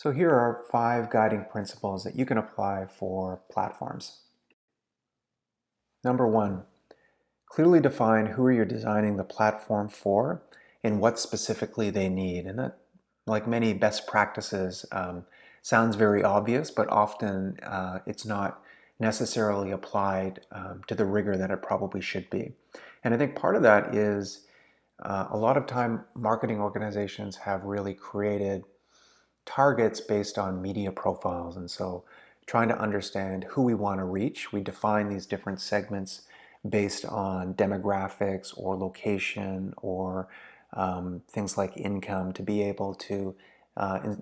So here are 5 guiding principles that you can apply for platforms. Number 1, clearly define who you're designing the platform for and what specifically they need. And that, like many best practices, sounds very obvious, but often it's not necessarily applied to the rigor that it probably should be. And I think part of that is a lot of time marketing organizations have really created targets based on media profiles. And so trying to understand who we want to reach, we define these different segments based on demographics or location or things like income to be able to,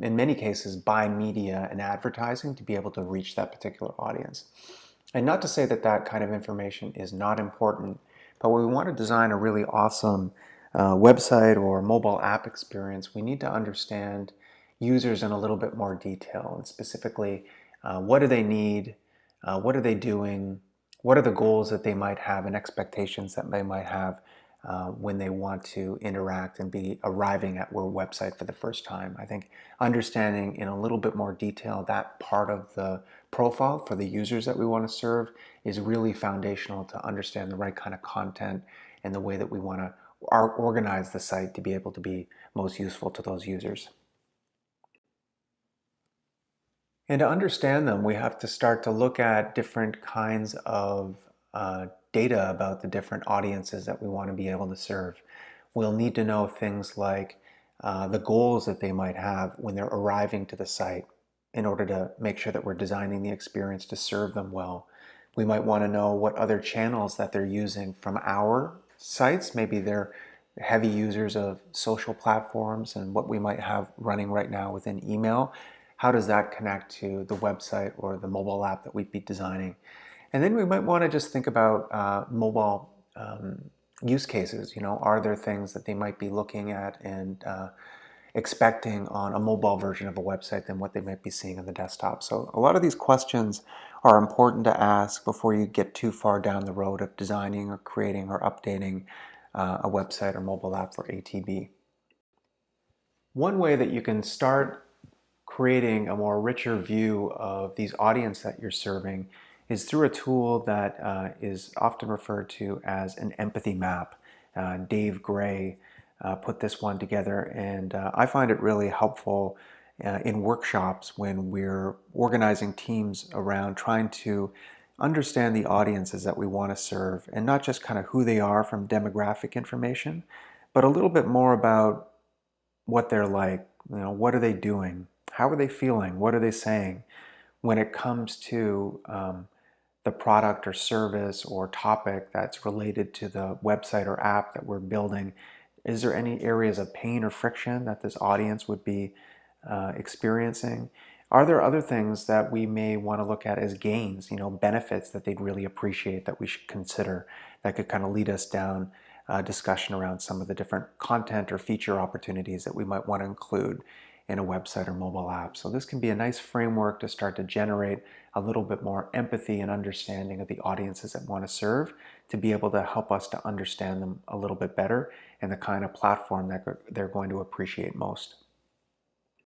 in many cases, buy media and advertising to be able to reach that particular audience. And not to say that that kind of information is not important, but when we want to design a really awesome website or mobile app experience, we need to understand users in a little bit more detail, and specifically, what do they need, what are they doing, what are the goals that they might have and expectations that they might have when they want to interact and be arriving at our website for the first time. I think understanding in a little bit more detail that part of the profile for the users that we want to serve is really foundational to understand the right kind of content and the way that we want to organize the site to be able to be most useful to those users. And to understand them, we have to start to look at different kinds of data about the different audiences that we want to be able to serve. We'll need to know things like the goals that they might have when they're arriving to the site in order to make sure that we're designing the experience to serve them well. We might want to know what other channels that they're using from our sites. Maybe they're heavy users of social platforms and what we might have running right now within email. How does that connect to the website or the mobile app that we'd be designing? And then we might want to just think about mobile use cases. Are there things that they might be looking at and expecting on a mobile version of a website than what they might be seeing on the desktop? So a lot of these questions are important to ask before you get too far down the road of designing or creating or updating a website or mobile app for ATB. One way that you can start creating a more richer view of these audience that you're serving is through a tool that is often referred to as an empathy map. Dave Gray put this one together, and I find it really helpful in workshops when we're organizing teams around trying to understand the audiences that we want to serve, and not just kind of who they are from demographic information, but a little bit more about what they're like. What are they doing? How are they feeling? What are they saying? When it comes to the product or service or topic that's related to the website or app that we're building, is there any areas of pain or friction that this audience would be experiencing? Are there other things that we may want to look at as gains, benefits that they'd really appreciate that we should consider that could kind of lead us down a discussion around some of the different content or feature opportunities that we might want to include in a website or mobile app? So this can be a nice framework to start to generate a little bit more empathy and understanding of the audiences that want to serve, to be able to help us to understand them a little bit better and the kind of platform that they're going to appreciate most.